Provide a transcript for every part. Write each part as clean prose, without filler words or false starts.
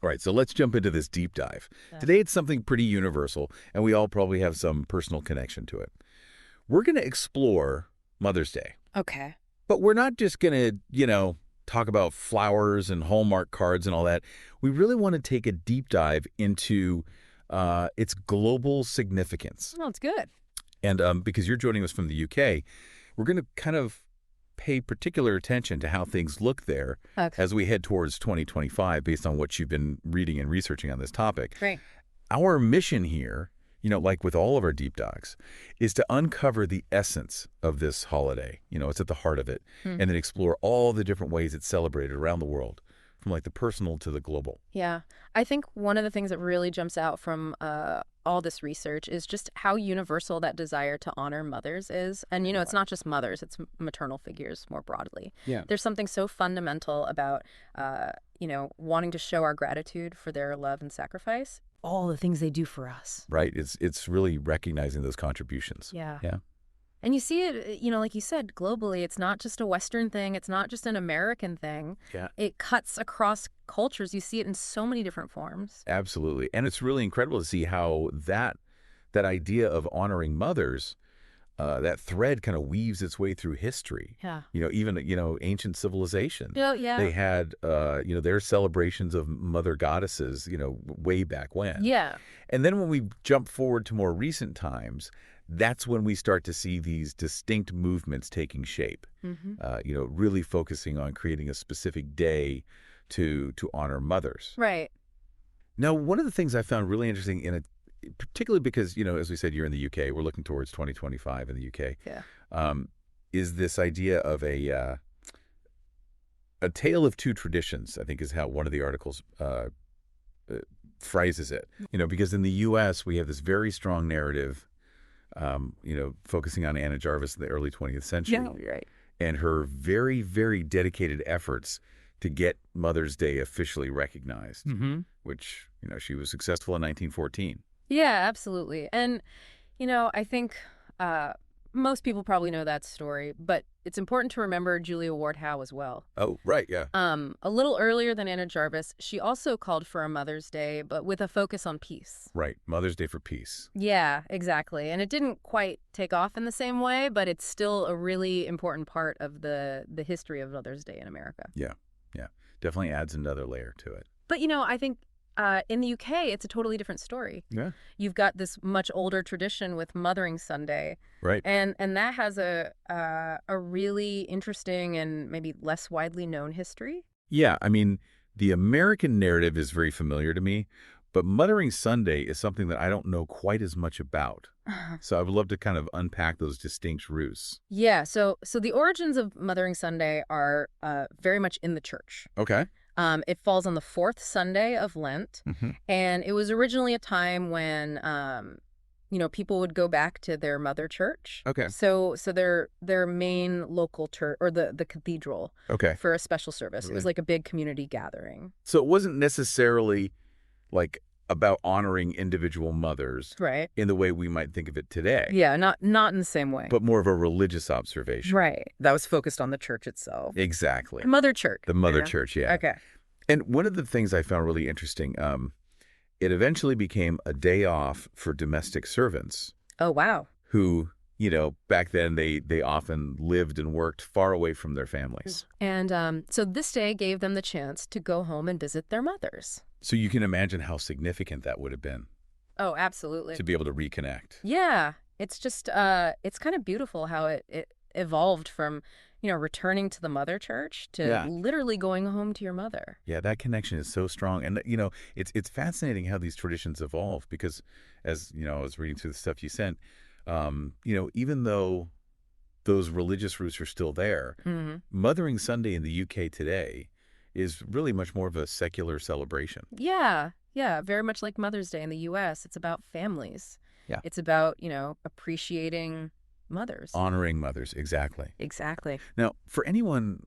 All right, so let's jump into this deep dive. Yeah. Today it's something pretty universal, and we all probably have some personal connection to it. We're going to explore Mother's Day, Okay. but we're not just going to, talk about flowers and Hallmark cards and all that. We really want to take a deep dive into its global significance. Well, it's good. And because you're joining us from the UK, we're going to kind of pay particular attention to how things look there Okay. as we head towards 2025 based on what you've been reading and researching on this topic. Great. Our mission here, like with all of our deep dives, is to uncover the essence of this holiday. It's at the heart of it, and then explore all the different ways it's celebrated around the world, from like the personal to the global. Yeah. I think one of the things that really jumps out from all this research is just how universal that desire to honor mothers is. And, it's not just mothers, it's maternal figures more broadly. Yeah. There's something so fundamental about, wanting to show our gratitude for their love and sacrifice. All the things they do for us. Right. It's really recognizing those contributions. Yeah. Yeah. And you see it, like you said, globally. It's not just a Western thing. It's not just an American thing. Yeah. It cuts across cultures. You see it in so many different forms. Absolutely. And it's really incredible to see how that idea of honoring mothers, that thread kind of weaves its way through history. Yeah. Even, ancient civilization. Yeah. They had, their celebrations of mother goddesses, way back when. Yeah. And then when we jump forward to more recent times, that's when we start to see these distinct movements taking shape, really focusing on creating a specific day to honor mothers. Right. Now, one of the things I found really interesting in it, particularly because, as we said, you're in the UK, we're looking towards 2025 in the UK, is this idea of a tale of two traditions, I think is how one of the articles phrases it. Because in the US, we have this very strong narrative, focusing on Anna Jarvis in the early 20th century. Yeah, right. And her very, very dedicated efforts to get Mother's Day officially recognized, which, she was successful in 1914. Yeah, absolutely. And, I think most people probably know that story, but it's important to remember Julia Ward Howe as well. Oh, right, yeah. A little earlier than Anna Jarvis, she also called for a Mother's Day, but with a focus on peace. Right, Mother's Day for Peace. Yeah, exactly. And it didn't quite take off in the same way, but it's still a really important part of the history of Mother's Day in America. Yeah. Definitely adds another layer to it. But, I think in the UK, it's a totally different story. Yeah. You've got this much older tradition with Mothering Sunday. Right. And that has a really interesting and maybe less widely known history. Yeah, I mean, the American narrative is very familiar to me, but Mothering Sunday is something that I don't know quite as much about. So I would love to kind of unpack those distinct roots. Yeah, so the origins of Mothering Sunday are very much in the church. Okay. It falls on the fourth Sunday of Lent, and it was originally a time when, people would go back to their mother church. Okay. So their main local church, or the cathedral, Okay. for a special service. It was like a big community gathering. So it wasn't necessarily like about honoring individual mothers Right. in the way we might think of it today. Yeah, not in the same way. But more of a religious observation. Right. That was focused on the church itself. Exactly. The mother church. The mother church, yeah. Okay. And one of the things I found really interesting, it eventually became a day off for domestic servants Oh, wow. who, back then they often lived and worked far away from their families. And so this day gave them the chance to go home and visit their mothers. So you can imagine how significant that would have been Oh, absolutely. to be able to reconnect. Yeah. It's just, it's kind of beautiful how it evolved from, returning to the mother church to literally going home to your mother. Yeah, that connection is so strong. And, it's fascinating how these traditions evolve because as, I was reading through the stuff you sent, even though those religious roots are still there, Mothering Sunday in the UK today is really much more of a secular celebration. Yeah. Yeah. Very much like Mother's Day in the U.S. It's about families. Yeah. It's about, appreciating mothers. Honoring mothers, exactly. Exactly. Now, for anyone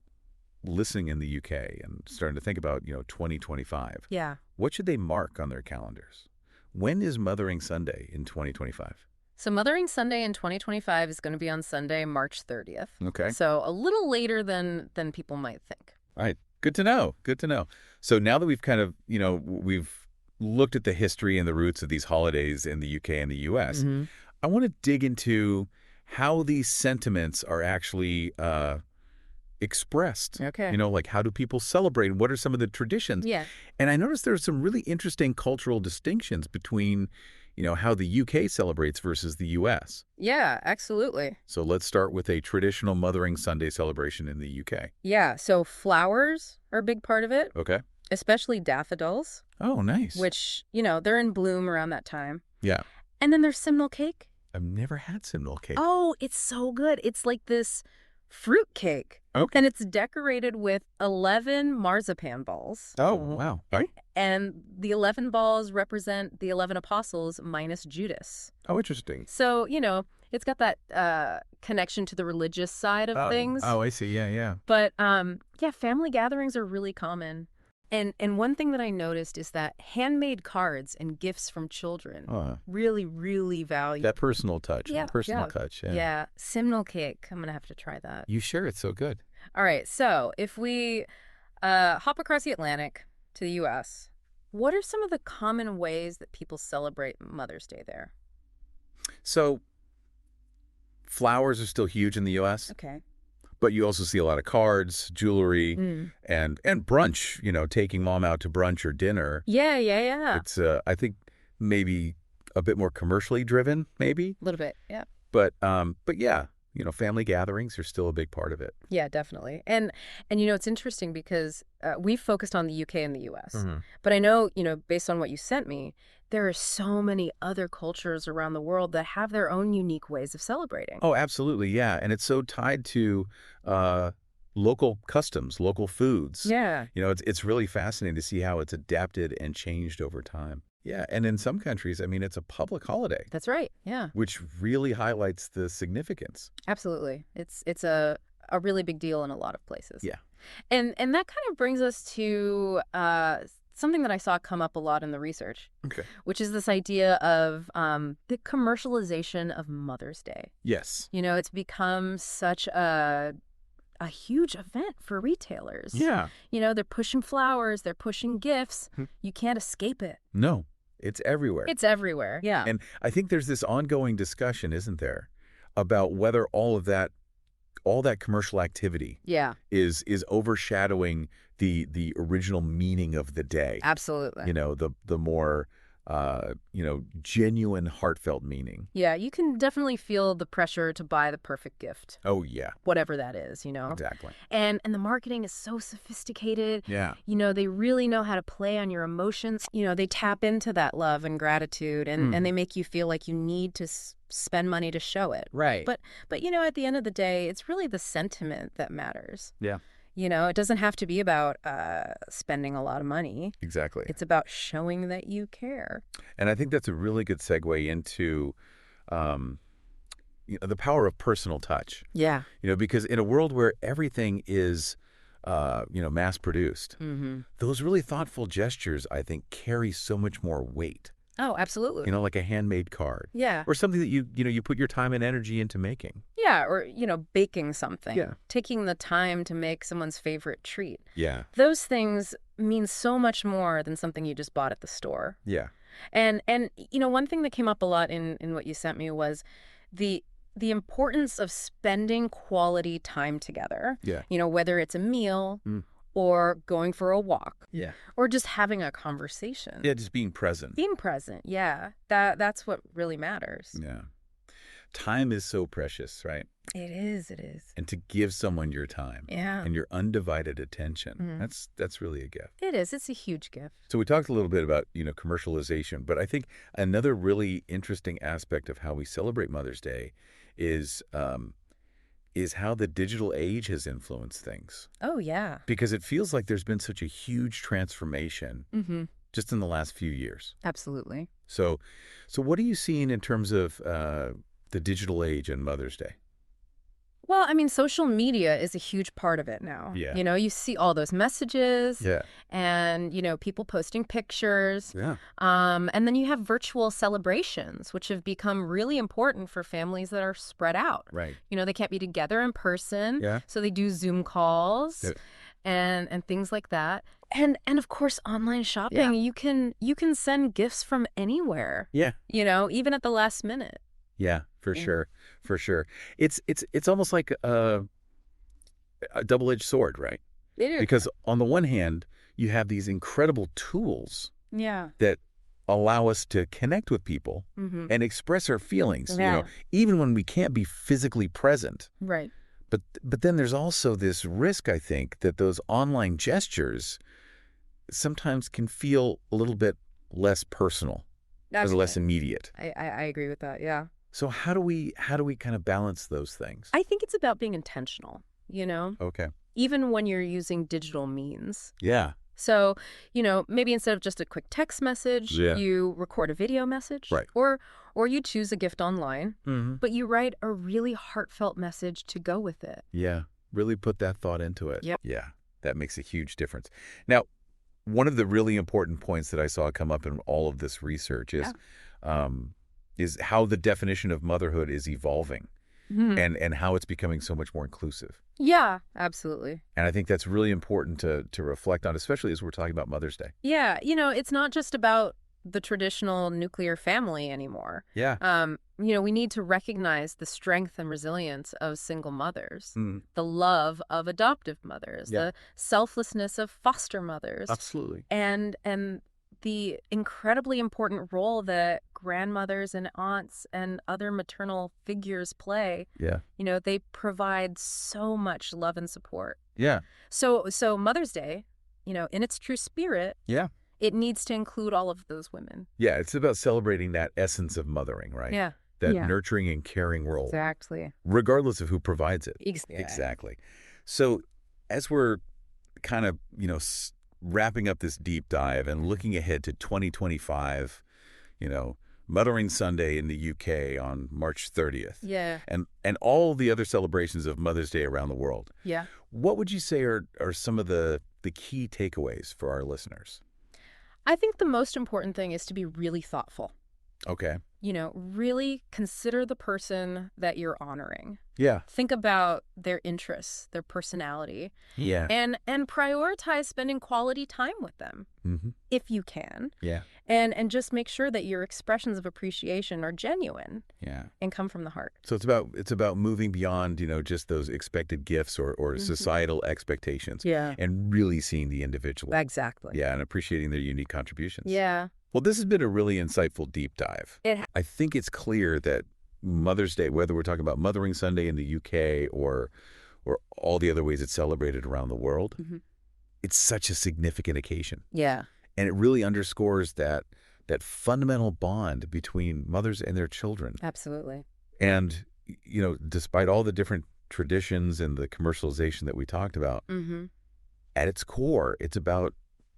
listening in the UK and starting to think about, 2025, Yeah. what should they mark on their calendars? When is Mothering Sunday in 2025? So Mothering Sunday in 2025 is going to be on Sunday, March 30th. Okay. So a little later than people might think. All right. Good to know. Good to know. So now that we've kind of, we've looked at the history and the roots of these holidays in the UK and the US, Hmm. I want to dig into how these sentiments are actually expressed. Okay. Like how do people celebrate and what are some of the traditions? Yeah. And I noticed there's some really interesting cultural distinctions between, how the UK celebrates versus the US. Yeah, absolutely. So let's start with a traditional Mothering Sunday celebration in the UK. Yeah, so flowers are a big part of it, Okay. especially daffodils, Oh, nice. which, they're in bloom around that time. Yeah. And then there's simnel cake. I've never had simnel cake. Oh, it's so good. It's like this fruit cake. Okay. And it's decorated with 11 marzipan balls. Oh, wow. All right. And the 11 balls represent the 11 apostles minus Judas. Oh, interesting. So, it's got that connection to the religious side of things. Oh, I see. Yeah, yeah. But, yeah, family gatherings are really common. And one thing that I noticed is that handmade cards and gifts from children really, really value. That personal touch. Yeah, Personal yeah. touch. Yeah. Yeah, simnel cake. I'm going to have to try that. You sure? It's so good. All right, so if we hop across the Atlantic to the U.S., what are some of the common ways that people celebrate Mother's Day there? So flowers are still huge in the U.S., Okay. but you also see a lot of cards, jewelry, and brunch, taking mom out to brunch or dinner. Yeah, yeah, yeah. It's, I think, maybe a bit more commercially driven, maybe. A little bit, yeah. But yeah, family gatherings are still a big part of it. Yeah, definitely. And it's interesting because we've focused on the UK and the US. But I know, based on what you sent me, there are so many other cultures around the world that have their own unique ways of celebrating. Oh, absolutely, yeah. And it's so tied to local customs, local foods. Yeah. It's really fascinating to see how it's adapted and changed over time. Yeah, and in some countries, I mean, it's a public holiday. That's right. Yeah. Which really highlights the significance. Absolutely. It's a really big deal in a lot of places. Yeah. And that kind of brings us to something that I saw come up a lot in the research. Okay. Which is this idea of the commercialization of Mother's Day. Yes. It's become such a huge event for retailers. Yeah. They're pushing flowers, they're pushing gifts. You can't escape it. No, it's everywhere. It's everywhere. Yeah. And I think there's this ongoing discussion, isn't there, about whether all that commercial activity is overshadowing the original meaning of the day. Absolutely. The more genuine, heartfelt meaning. Yeah, you can definitely feel the pressure to buy the perfect gift. Oh, yeah. Whatever that is, Exactly. And the marketing is so sophisticated. Yeah. They really know how to play on your emotions. They tap into that love and gratitude, and they make you feel like you need to spend money to show it. Right. But at the end of the day, it's really the sentiment that matters. Yeah. It doesn't have to be about spending a lot of money. Exactly. It's about showing that you care. And I think that's a really good segue into the power of personal touch. Yeah. Because in a world where everything is, mass produced, those really thoughtful gestures, I think, carry so much more weight. Oh, absolutely. Like a handmade card. Yeah. Or something that you put your time and energy into making. Yeah, or, baking something. Yeah. Taking the time to make someone's favorite treat. Yeah. Those things mean so much more than something you just bought at the store. Yeah. And one thing that came up a lot in what you sent me was the importance of spending quality time together. Yeah. Whether it's a meal or going for a walk. Yeah. Or just having a conversation. Yeah, just being present. Being present, yeah. That's what really matters. Yeah. Time is so precious, right? It is. And to give someone your time and your undivided attention, that's really a gift. It is. It's a huge gift. So we talked a little bit about, commercialization, but I think another really interesting aspect of how we celebrate Mother's Day is how the digital age has influenced things. Oh, yeah. Because it feels like there's been such a huge transformation just in the last few years. Absolutely. So what are you seeing in terms of the digital age and Mother's Day? Well, I mean, social media is a huge part of it now. Yeah. You see all those messages. Yeah. And, people posting pictures. Yeah. And then you have virtual celebrations, which have become really important for families that are spread out. Right. They can't be together in person. Yeah. So they do Zoom calls. Yeah. and things like that. And of course, online shopping, you can send gifts from anywhere. Yeah. Even at the last minute. Yeah, for sure. For sure. It's almost like a double-edged sword, right? It is. Because on the one hand, you have these incredible tools Yeah. that allow us to connect with people and express our feelings, Yeah. even when we can't be physically present. Right. But then there's also this risk, I think, that those online gestures sometimes can feel a little bit less personal, or less immediate. I agree with that. Yeah. So how do we kind of balance those things? I think it's about being intentional, Okay. even when you're using digital means. Yeah. So, maybe instead of just a quick text message, Yeah. you record a video message. Right. Or you choose a gift online, Mm-hmm. but you write a really heartfelt message to go with it. Yeah. Really put that thought into it. Yep. Yeah. That makes a huge difference. Now, one of the really important points that I saw come up in all of this research is how the definition of motherhood is evolving and how it's becoming so much more inclusive. Yeah, absolutely. And I think that's really important to reflect on, especially as we're talking about Mother's Day. Yeah, it's not just about the traditional nuclear family anymore. Yeah. We need to recognize the strength and resilience of single mothers, the love of adoptive mothers, the selflessness of foster mothers. Absolutely. And the incredibly important role that grandmothers and aunts and other maternal figures play. Yeah. They provide so much love and support. Yeah. So Mother's Day, in its true spirit, Yeah. it needs to include all of those women. Yeah. It's about celebrating that essence of mothering, right? Yeah. That nurturing and caring role. Exactly. Regardless of who provides it. Exactly. So as we're kind of, wrapping up this deep dive and looking ahead to 2025, Mothering Sunday in the UK on March 30th. Yeah. And all the other celebrations of Mother's Day around the world. Yeah. What would you say are some of the key takeaways for our listeners? I think the most important thing is to be really thoughtful. Okay. Really consider the person that you're honoring. Yeah. Think about their interests, their personality. Yeah. And prioritize spending quality time with them, if you can. Yeah. And just make sure that your expressions of appreciation are genuine. Yeah. And come from the heart. So it's about moving beyond, just those expected gifts or societal expectations. Yeah. And really seeing the individual. Exactly. Yeah, and appreciating their unique contributions. Yeah. Well, this has been a really insightful deep dive. I think it's clear that Mother's Day, whether we're talking about Mothering Sunday in the UK or all the other ways it's celebrated around the world, it's such a significant occasion. Yeah. And it really underscores that fundamental bond between mothers and their children. Absolutely. And, despite all the different traditions and the commercialization that we talked about, at its core, it's about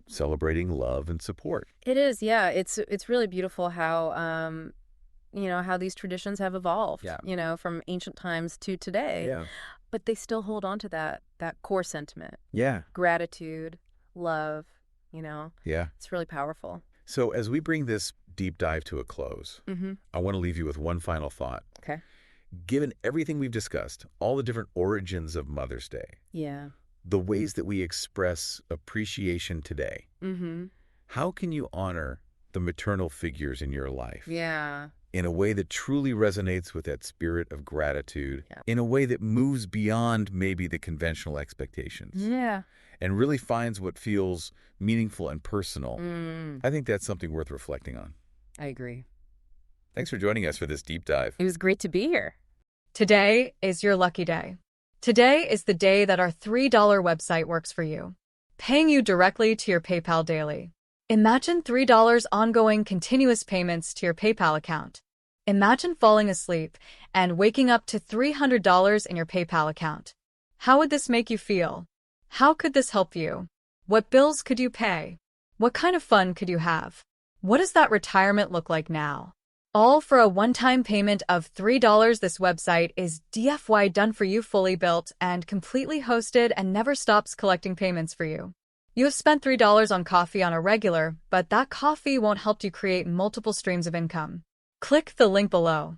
celebrating love and support. It is, yeah. It's really beautiful how how these traditions have evolved. Yeah. From ancient times to today. Yeah. But they still hold on to that core sentiment. Yeah. Gratitude, love. Yeah. It's really powerful. So as we bring this deep dive to a close, I want to leave you with one final thought. Okay. Given everything we've discussed, all the different origins of Mother's Day, Yeah. the ways that we express appreciation today, how can you honor the maternal figures in your life Yeah. in a way that truly resonates with that spirit of gratitude, in a way that moves beyond maybe the conventional expectations, Yeah. and really finds what feels meaningful and personal? I think that's something worth reflecting on. I agree. Thanks for joining us for this deep dive. It was great to be here. Today is your lucky day. Today is the day that our $3 website works for you, paying you directly to your PayPal daily. Imagine $3 ongoing continuous payments to your PayPal account. Imagine falling asleep and waking up to $300 in your PayPal account. How would this make you feel? How could this help you? What bills could you pay? What kind of fun could you have? What does that retirement look like now? All for a one-time payment of $3. This website is DFY done for you, fully built and completely hosted, and never stops collecting payments for you. You have spent $3 on coffee on a regular, but that coffee won't help you create multiple streams of income. Click the link below.